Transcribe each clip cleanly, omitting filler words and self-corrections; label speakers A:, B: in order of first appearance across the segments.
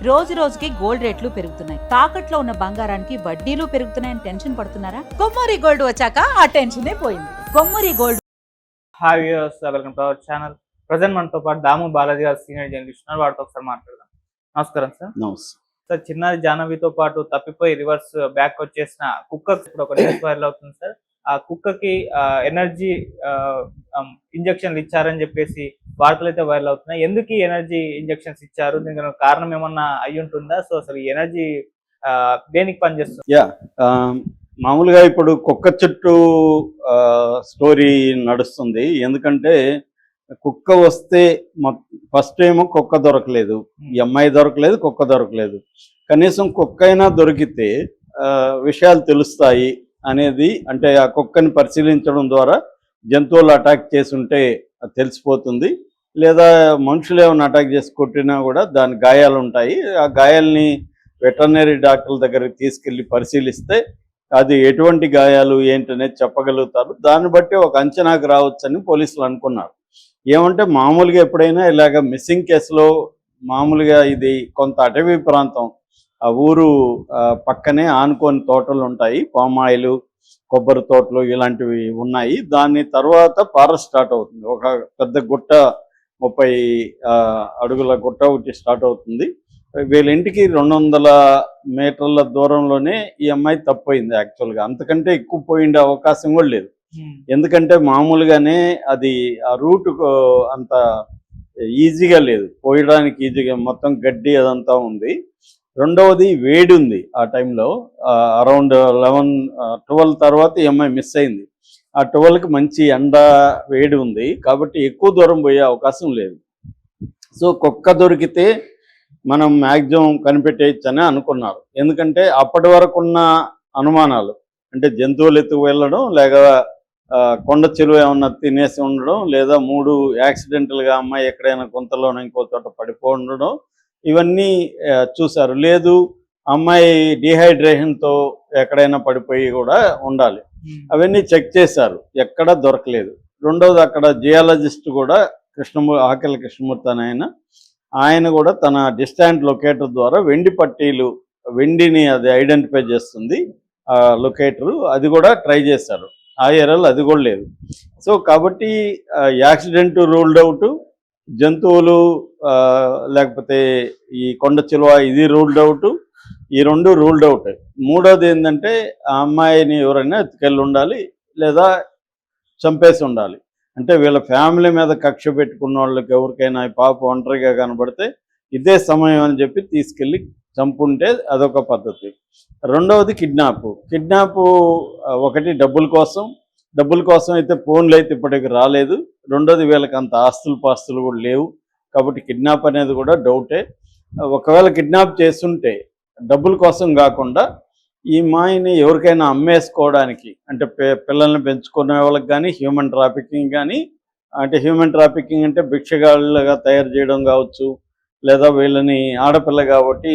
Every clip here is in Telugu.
A: రోజు రోజుకి గోల్డ్ రేట్లు పెరుగుతున్నాయి. తాకట్లో ఉన్న బంగారానికి వడ్డీలు పెరుగుతున్నాయని టెన్షన్ పడుతున్నారా? కొమ్మూరి గోల్డ్ వచ్చాక ఆ టెన్షనే పోయింది. Kommuri gold.
B: Hi viewers, welcome to our channel. Present మనతో పాటు దాము బాలాజీ గారు సీనియర్ జర్నలిస్ట్ ఉన్నారు. వాడితో ఒకసారి మాట్లాడదాం. నమస్కారం సార్.
C: నమస్తే
B: సార్, చిన్నారి జాహ్నవితో పాటు తప్పిపోయి రివర్స్ బ్యాక్ వచ్చేసిన కుక్క ఇప్పుడు ఒక న్యూస్ వైరల్ అవుతుంది సార్. ఆ కుక్కకి ఎనర్జీ ఇంజక్షన్లు ఇచ్చారని చెప్పేసి వార్తలు అయితే వైరల్ అవుతున్నాయి. ఎందుకు ఈ ఎనర్జీ ఇంజక్షన్స్ ఇచ్చారు? దీనికి కారణం ఏమన్నా అయి ఉంటుందా? సో అసలు ఈ ఎనర్జీ దేనికి పనిచేస్తుంది?
C: మామూలుగా ఇప్పుడు కుక్క చుట్టూ స్టోరీ నడుస్తుంది. ఎందుకంటే కుక్క వస్తే ఫస్ట్ ఏమో కుక్క దొరకలేదు, ఈ అమ్మాయి దొరకలేదు, కుక్క దొరకలేదు. కనీసం కుక్క అయినా దొరికితే విషయాలు తెలుస్తాయి అనేది, అంటే ఆ కుక్కని పరిశీలించడం ద్వారా జంతువులు అటాక్ చేసి ఉంటే తెలిసిపోతుంది. లేదా మనుషులు ఏమైనా అటాక్ చేసి కొట్టినా కూడా దాని గాయాలు ఉంటాయి. ఆ గాయాలని వెటర్నరీ డాక్టర్ల దగ్గరికి తీసుకెళ్ళి పరిశీలిస్తే అది ఎటువంటి గాయాలు ఏంటనేది చెప్పగలుగుతారు. దాన్ని బట్టి ఒక అంచనాకు రావచ్చని పోలీసులు అనుకున్నారు. ఏమంటే మామూలుగా ఎప్పుడైనా ఇలాగ మిస్సింగ్ కేసులో మామూలుగా ఇది కొంత అటవీ ప్రాంతం, ఆ ఊరు పక్కనే ఆనుకొని తోటలు ఉంటాయి, పామాయిలు, కొబ్బరి తోటలు ఇలాంటివి ఉన్నాయి. దాని తర్వాత ఫారెస్ట్ స్టార్ట్ అవుతుంది. ఒక పెద్ద గుట్ట, 30 అడుగుల గుట్ట ఒకటి స్టార్ట్ అవుతుంది. వీళ్ళ ఇంటికి 200 మీటర్ల దూరంలోనే ఈ అమ్మాయి తప్పిపోయింది. యాక్చువల్గా అంతకంటే ఎక్కువ పోయిండే అవకాశం కూడా లేదు. ఎందుకంటే మామూలుగానే అది ఆ రూట్ అంత ఈజీగా లేదు, పోయడానికి ఈజీగా మొత్తం గడ్డి అదంతా ఉంది. రెండవది వేడి ఉంది. ఆ టైంలో అరౌండ్ 12 తర్వాత ఈ అమ్మాయి మిస్ అయింది. ఆ 12కి మంచి ఎండ వేడి ఉంది కాబట్టి ఎక్కువ దూరం పోయే అవకాశం లేదు. సో కుక్క దొరికితే మనం మ్యాక్సిమం కనిపెట్టేయచ్చని అనుకున్నారు. ఎందుకంటే అప్పటి వరకు ఉన్న అనుమానాలు, అంటే జంతువులు ఎత్తుకు వెళ్ళడం, లేక కొండ చెరువు ఏమన్నా తినేసి ఉండడం, లేదా 3 యాక్సిడెంటల్గా అమ్మాయి ఎక్కడైనా కొంతలోనే ఇంకో చోట పడిపో ఉండడం, ఇవన్నీ చూశారు. లేదు అమ్మాయి డిహైడ్రేషన్తో ఎక్కడైనా పడిపోయి కూడా ఉండాలి, అవన్నీ చెక్ చేశారు, ఎక్కడా దొరకలేదు. రెండవది అక్కడ జియాలజిస్ట్ కూడా ఆకెళ్ళ కృష్ణమూర్తి అని ఆయన కూడా తన డిస్టాంట్ లొకేటర్ ద్వారా వెండి పట్టీలు, వెండిని అది ఐడెంటిఫై చేస్తుంది ఆ లొకేటరు, అది కూడా ట్రై చేశారు. ఆ ఏరియాలో అది కూడా లేదు. సో కాబట్టి యాక్సిడెంట్ రూల్డ్ అవుట్, జంతువులు లేకపోతే ఈ కొండ చిలువ ఇది రూల్డ్ అవుట్, ఈ 2 రూల్డ్ అవుట్. మూడోది ఏంటంటే ఆ అమ్మాయిని ఎవరైనా ఎత్తుకెళ్ళి ఉండాలి, లేదా చంపేసి ఉండాలి. అంటే వీళ్ళ ఫ్యామిలీ మీద కక్ష పెట్టుకున్న వాళ్ళకి ఎవరికైనా ఈ పాప ఒంటరిగా కనబడితే ఇదే సమయం అని చెప్పి తీసుకెళ్ళి చంపుంటే అదొక పద్ధతి. రెండవది కిడ్నాప్ ఒకటి డబ్బుల కోసం అయితే ఫోన్లు అయితే ఇప్పటికి రాలేదు. రెండోది వీళ్ళకి అంత పాస్తులు కూడా లేవు కాబట్టి కిడ్నాప్ అనేది కూడా డౌటే. ఒకవేళ కిడ్నాప్ చేస్తుంటే డబ్బుల కోసం కాకుండా ఈ మాయని ఎవరికైనా అమ్మేసుకోవడానికి, అంటే పిల్లల్ని పెంచుకునే వాళ్ళకి కానీ, హ్యూమన్ ట్రాఫికింగ్ అంటే భిక్షగాళ్ళగా తయారు చేయడం కావచ్చు, లేదా వీళ్ళని ఆడపిల్ల కాబట్టి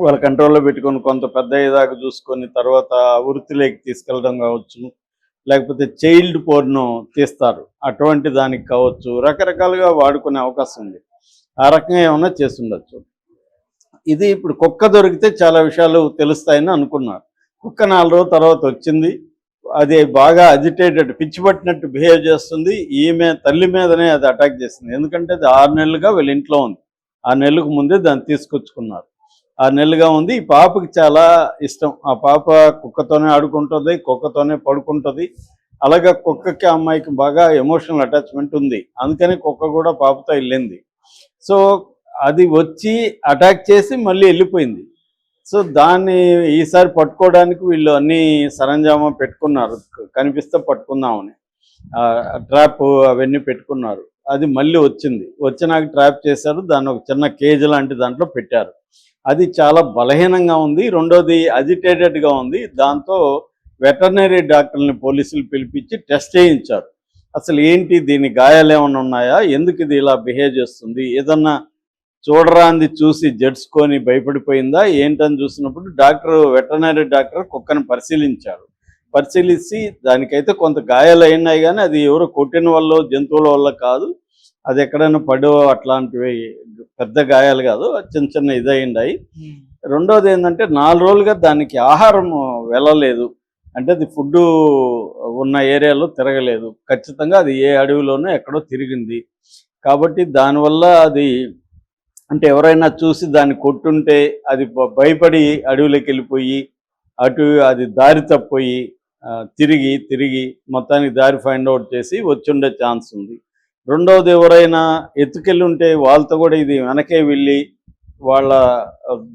C: వాళ్ళ కంట్రోల్లో పెట్టుకొని కొంత పెద్ద అయ్యేదాకా చూసుకొని తర్వాత వృత్తిలోకి తీసుకెళ్ళడం కావచ్చు, లేకపోతే చైల్డ్ పోర్ను తీస్తారు, అటువంటి దానికి కావచ్చు, రకరకాలుగా వాడుకునే అవకాశం ఉంది. ఆ రకంగా ఏమన్నా చేస్తుండొచ్చు. ఇది ఇప్పుడు కుక్క దొరికితే చాలా విషయాలు తెలుస్తాయని అనుకున్నారు. కుక్క 4 రోజుల తర్వాత వచ్చింది. అది బాగా అజిటేటెడ్, పిచ్చి పట్టినట్టు బిహేవ్ చేస్తుంది. ఈమె తల్లి మీదనే అది అటాక్ చేసింది. ఎందుకంటే అది 6 నెలలుగా వీళ్ళ ఇంట్లో ఉంది. 6 నెలలకు ముందే దాన్ని తీసుకొచ్చుకున్నారు. 6 నెలలుగా ఉంది. ఈ పాపకి చాలా ఇష్టం. ఆ పాప కుక్కతోనే ఆడుకుంటుంది, కుక్కతోనే పడుకుంటుంది. అలాగే కుక్కకి అమ్మాయికి బాగా ఎమోషనల్ అటాచ్మెంట్ ఉంది. అందుకని కుక్క కూడా పాపతో వెళ్ళింది. సో అది వచ్చి అటాక్ చేసి మళ్ళీ వెళ్ళిపోయింది. సో దాన్ని ఈసారి పట్టుకోవడానికి వీళ్ళు అన్ని సరంజామా పెట్టుకున్నారు, కనిపిస్తే పట్టుకుందామని ట్రాప్ అవన్నీ పెట్టుకున్నారు. అది మళ్ళీ వచ్చినాక ట్రాప్ చేశారు. దాన్ని ఒక చిన్న కేజ్ లాంటి దాంట్లో పెట్టారు. అది చాలా బలహీనంగా ఉంది. రెండోది అజిటేటెడ్గా ఉంది. దాంతో వెటర్నరీ డాక్టర్ని పోలీసులు పిలిపించి టెస్ట్ చేయించారు. అసలు ఏంటి, దీని గాయాలు ఏమైనా ఉన్నాయా, ఎందుకు ఇది ఇలా బిహేవ్ చేస్తుంది, ఏదన్నా చూడరాంది చూసి జడ్చుకొని భయపడిపోయిందా ఏంటని చూసినప్పుడు వెటర్నరీ డాక్టర్ కుక్కను పరిశీలించి దానికైతే కొంత గాయాలు అయినాయి, కానీ అది ఎవరో కొట్టిన వల్ల, జంతువుల వల్ల కాదు, అది ఎక్కడైనా పడో అట్లాంటివి పెద్ద గాయాలు కాదు, చిన్న చిన్న ఇదయిండాయి. రెండోది ఏంటంటే 4 రోజులుగా దానికి ఆహారం వెళ్ళలేదు, అంటే అది ఫుడ్ ఉన్న ఏరియాలో తిరగలేదు. ఖచ్చితంగా అది ఏ అడవిలోనో ఎక్కడో తిరిగింది. కాబట్టి దానివల్ల అది అంటే ఎవరైనా చూసి దాన్ని కొట్టుంటే అది భయపడి అడవిలోకి వెళ్ళిపోయి అటు అది దారి తప్పిపోయి తిరిగి మొత్తానికి దారి ఫైండ్ అవుట్ చేసి వచ్చుండే ఛాన్స్ ఉంది. రెండవది ఎవరైనా ఎత్తుకెళ్ళి ఉంటే వాళ్ళతో కూడా ఇది వెనకే వెళ్ళి వాళ్ళ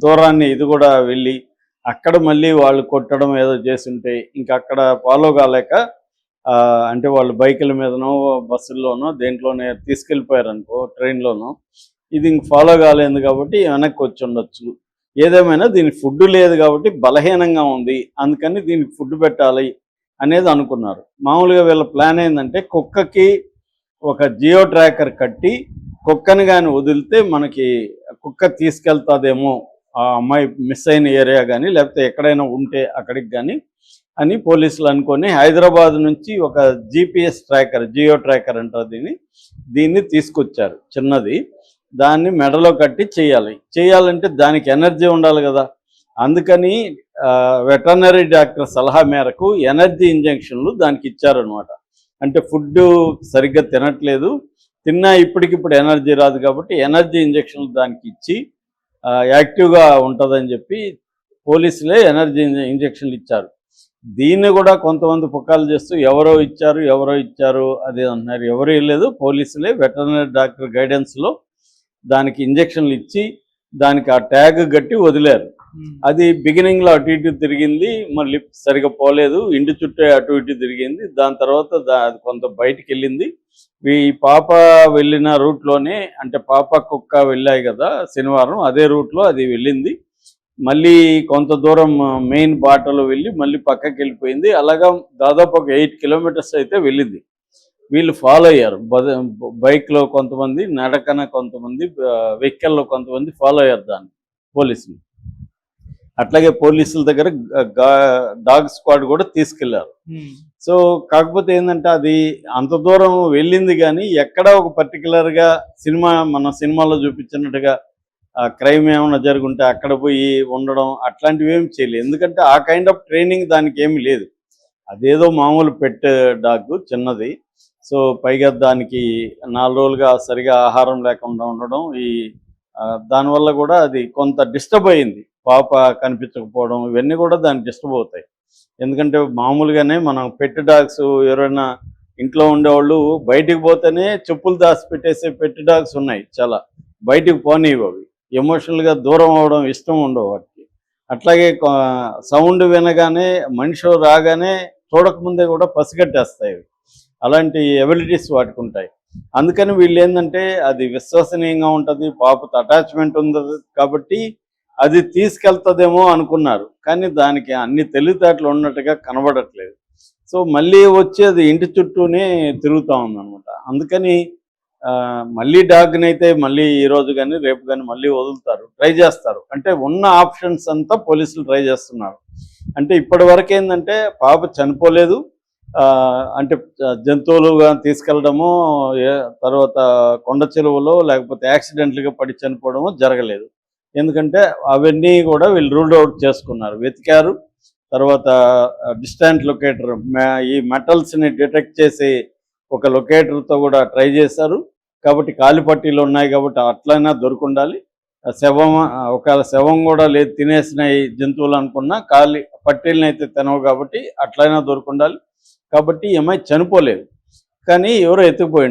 C: దూరాన్ని ఇది కూడా వెళ్ళి అక్కడ మళ్ళీ వాళ్ళు కొట్టడం ఏదో చేస్తుంటే ఇంకా అక్కడ ఫాలో కాలేక అంటే వాళ్ళు బైకుల మీదనో బస్సుల్లోనో దేంట్లోనే తీసుకెళ్ళిపోయారనుకో, ట్రైన్లోనో, ఇది ఇంక ఫాలో కాలేదు కాబట్టి వెనక్కి వచ్చి ఉండొచ్చు. ఏదేమైనా దీనికి ఫుడ్ లేదు కాబట్టి బలహీనంగా ఉంది, అందుకని దీనికి ఫుడ్ పెట్టాలి అనేది అనుకున్నారు. మామూలుగా వీళ్ళ ప్లాన్ ఏంటంటే కుక్కకి ఒక జియో ట్రాకర్ కట్టి కుక్కని కానీ వదిలితే మనకి కుక్క తీసుకెళ్తాదేమో ఆ అమ్మాయి మిస్ అయిన ఏరియా కానీ లేకపోతే ఎక్కడైనా ఉంటే అక్కడికి కానీ అని పోలీసులు అనుకొని హైదరాబాద్ నుంచి ఒక జిపిఎస్ ట్రాకర్, జియో ట్రాకర్ అంటారు దీన్ని తీసుకొచ్చారు చిన్నది. దాన్ని మెడలో కట్టి చేయాలంటే దానికి ఎనర్జీ ఉండాలి కదా. అందుకని వెటర్నరీ డాక్టర్ సలహా మేరకు ఎనర్జీ ఇంజెక్షన్లు దానికి ఇచ్చారనమాట. అంటే ఫుడ్ సరిగ్గా తినట్లేదు, తిన్నా ఇప్పటికిప్పుడు ఎనర్జీ రాదు కాబట్టి ఎనర్జీ ఇంజెక్షన్లు దానికి ఇచ్చి యాక్టివ్గా ఉంటుందని చెప్పి పోలీసులే ఎనర్జీ ఇంజెక్షన్లు ఇచ్చారు. దీన్ని కూడా కొంతమంది పుకాలు చేస్తూ ఎవరో ఇచ్చారు అదే అంటున్నారు. ఎవరు ఇవ్వలేదు, పోలీసులే వెటర్నరీ డాక్టర్ గైడెన్స్లో దానికి ఇంజెక్షన్లు ఇచ్చి దానికి ఆ ట్యాగ్ కట్టి వదిలేరు. అది బిగినింగ్లో అటు ఇటు తిరిగింది, మళ్ళీ సరిగా పోలేదు, ఇంటి చుట్టూ అటు ఇటు తిరిగింది. దాని తర్వాత అది కొంత బయటికి వెళ్ళింది. ఈ పాప వెళ్ళిన రూట్లోనే, అంటే పాప కుక్క వెళ్ళాయి కదా శనివారం, అదే రూట్లో అది వెళ్ళింది. మళ్ళీ కొంత దూరం మెయిన్ బాటలో వెళ్ళి మళ్ళీ పక్కకి వెళ్ళిపోయింది. అలాగా దాదాపు ఒక 8 కిలోమీటర్స్ అయితే వెళ్ళింది. వీళ్ళు ఫాలో అయ్యారు, బైక్లో కొంతమంది, నడకన కొంతమంది, వెహికల్లో కొంతమంది ఫాలో అయ్యారు దాన్ని పోలీసులు. అట్లాగే పోలీసుల దగ్గర డాగ్ స్క్వాడ్ కూడా తీసుకెళ్లారు. సో కాకపోతే ఏంటంటే అది అంత దూరం వెళ్ళింది కానీ ఎక్కడ ఒక పర్టికులర్గా మన సినిమాలో చూపించినట్టుగా క్రైమ్ ఏమైనా జరుగుంటే అక్కడ పోయి ఉండడం అట్లాంటివి ఏమి చేయలేదు. ఎందుకంటే ఆ కైండ్ ఆఫ్ ట్రైనింగ్ దానికి ఏమి లేదు. అదేదో మామూలు పెట్ డాగ్ చిన్నది. సో పైగా దానికి 4 రోజులుగా సరిగా ఆహారం లేకుండా ఉండడం, దానివల్ల కూడా అది కొంత డిస్టర్బ్ అయింది. పాప కనిపించకపోవడం ఇవన్నీ కూడా దానికి డిస్టర్బ్ అవుతాయి. ఎందుకంటే మామూలుగానే మనం పెట్ డాగ్స్ ఎవరైనా ఇంట్లో ఉండేవాళ్ళు బయటికి పోతేనే చెప్పులు దాచిపెట్టేసే పెట్ డాగ్స్ ఉన్నాయి చాలా, బయటికి పోనివి. అవి ఎమోషనల్గా దూరం అవడం ఇష్టం ఉండవు వాటికి. అట్లాగే సౌండ్ వినగానే మనిషి రాగానే చూడకముందే కూడా పసిగట్టేస్తాయి. అలాంటి ఎబిలిటీస్ వాటికి ఉంటాయి. అందుకని వీళ్ళు ఏంటంటే అది విశ్వసనీయంగా ఉంటుంది, పాపతో అటాచ్మెంట్ ఉంది కాబట్టి అది తీసుకెళ్తుందేమో అనుకున్నారు. కానీ దానికి అన్ని తెలివితేటలు ఉన్నట్టుగా కనబడట్లేదు. సో మళ్ళీ వచ్చి అది ఇంటి చుట్టూనే తిరుగుతూ ఉందన్నమాట. అందుకని మళ్ళీ డాగ్ని అయితే మళ్ళీ ఈరోజు కానీ రేపు కానీ మళ్ళీ వదులుతారు, ట్రై చేస్తారు. అంటే ఉన్న ఆప్షన్స్ అంతా పోలీసులు ట్రై చేస్తున్నారు. అంటే ఇప్పటి వరకు ఏంటంటే పాప చనిపోలేదు, అంటే జంతువులుగా తీసుకెళ్ళడము, తర్వాత కొండ చెరువులో లేకపోతే యాక్సిడెంట్లుగా పడి చనిపోవడము జరగలేదు. ఎందుకంటే అవన్నీ కూడా వీళ్ళు రూల్ అవుట్ చేసుకున్నారు, వెతికారు. తర్వాత డిస్టెంట్ లొకేటర్, ఈ మెటల్స్ని డిటెక్ట్ చేసి ఒక లొకేటర్తో కూడా ట్రై చేశారు. కాబట్టి కాలిపట్టీలు ఉన్నాయి కాబట్టి అట్లయినా దొరుకుండాలి. ఒకవేళ శవం కూడా లేదు, తినేసిన జంతువులు అనుకున్నా పట్టీలను అయితే తినవు కాబట్టి అట్లయినా దొరుకుండాలి. కాబట్టి అమ్మాయి చనిపోలేదు, కానీ ఎవరో ఎత్తుకుపోయి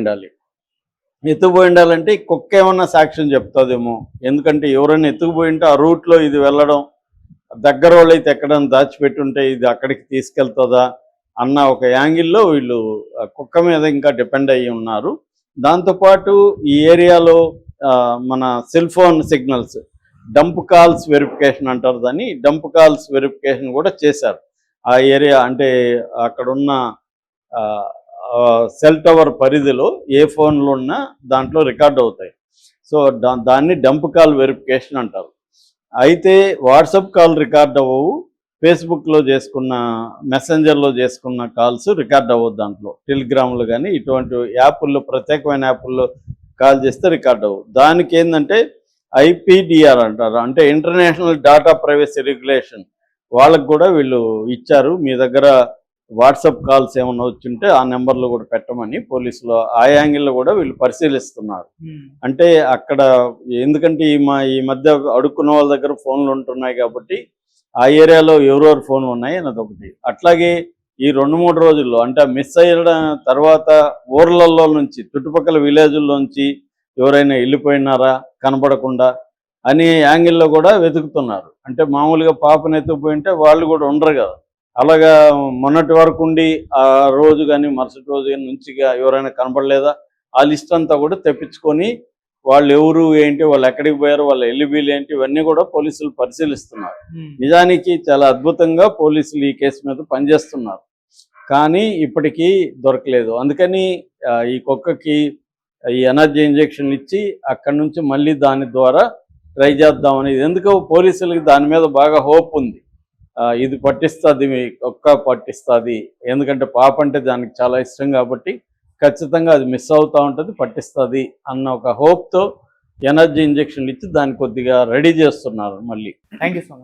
C: ఉండాలంటే కుక్క ఏమన్నా సాక్ష్యం చెప్తుందేమో. ఎందుకంటే ఎవరైనా ఎత్తుకుపోయి ఉంటే ఆ రూట్లో ఇది వెళ్ళడం, దగ్గర వాళ్ళు అయితే ఎక్కడైనా దాచిపెట్టుంటే ఇది అక్కడికి తీసుకెళ్తుందా అన్న ఒక యాంగిల్లో వీళ్ళు కుక్క మీద ఇంకా డిపెండ్ అయ్యి ఉన్నారు. దాంతోపాటు ఈ ఏరియాలో మన cell phone signals, dump calls verification అంటారు దాన్ని, డంప్ కాల్స్ వెరిఫికేషన్ కూడా చేశారు. ఆ ఏరియా అంటే అక్కడున్న సెల్ టవర్ పరిధిలో ఏ ఫోన్లు ఉన్నా దాంట్లో రికార్డ్ అవుతాయి. సో దాన్ని డంప్ కాల్ వెరిఫికేషన్ అంటారు. అయితే వాట్సాప్ కాల్ రికార్డ్ అవ్వవు, ఫేస్బుక్లో చేసుకున్న, మెసెంజర్లో చేసుకున్న కాల్స్ రికార్డ్ అవ్వదు దాంట్లో. టెలిగ్రామ్లు కానీ ఇటువంటి యాప్ల్లో, ప్రత్యేకమైన యాప్ల్లో కాల్ చేస్తే రికార్డ్ అవ్వదు. దానికి ఏంటంటే IPDR అంటారు, అంటే ఇంటర్నేషనల్ డాటా ప్రైవసీ రెగ్యులేషన్. వాళ్ళకు కూడా వీళ్ళు ఇచ్చారు, మీ దగ్గర వాట్సాప్ కాల్స్ ఏమైనా వచ్చింటే ఆ నెంబర్లో కూడా పెట్టమని పోలీసులు ఆ యాంగిల్లో కూడా వీళ్ళు పరిశీలిస్తున్నారు. అంటే అక్కడ ఎందుకంటే ఈ మధ్య అడుక్కున్న వాళ్ళ దగ్గర ఫోన్లు ఉంటున్నాయి కాబట్టి ఆ ఏరియాలో ఎవరెవరు ఫోన్లు ఉన్నాయి అన్నది ఒకటి. అట్లాగే ఈ 2-3 రోజుల్లో అంటే మిస్ అయిన తర్వాత ఊర్లలో నుంచి చుట్టుపక్కల విలేజుల్లోంచి ఎవరైనా వెళ్ళిపోయినారా కనపడకుండా అనే యాంగిల్లో కూడా వెతుకుతున్నారు. అంటే మామూలుగా పాపను ఎత్తుకుపోయింటే వాళ్ళు కూడా ఉండరు కదా, అలాగా మొన్నటి వరకు ఉండి ఆ రోజు కానీ మరుసటి రోజు కానీ నుంచిగా ఎవరైనా కనపడలేదా ఆ లిస్ట్ అంతా కూడా తెప్పించుకొని వాళ్ళు ఎవరు ఏంటి, వాళ్ళు ఎక్కడికి పోయారు, వాళ్ళ ఎల్లిబీలు ఏంటి, ఇవన్నీ కూడా పోలీసులు పరిశీలిస్తున్నారు. నిజానికి చాలా అద్భుతంగా పోలీసులు ఈ కేసు మీద పనిచేస్తున్నారు, కానీ ఇప్పటికీ దొరకలేదు. అందుకని ఈ కుక్కకి ఈ ఎనర్జీ ఇంజెక్షన్ ఇచ్చి అక్కడి నుంచి మళ్ళీ దాని ద్వారా ట్రై చేద్దామని. ఎందుకో పోలీసులకి దాని మీద బాగా హోప్ ఉంది, ఇది పట్టిస్తుంది, మీ కుక్క పట్టిస్తుంది. ఎందుకంటే పాప అంటే దానికి చాలా ఇష్టం కాబట్టి ఖచ్చితంగా అది మిస్ అవుతూ ఉంటుంది, పట్టిస్తుంది అన్న ఒక హోప్తో ఎనర్జీ ఇంజెక్షన్లు ఇచ్చి దాన్ని కొద్దిగా రెడీ చేస్తున్నారు మళ్ళీ.
B: Thank you so much.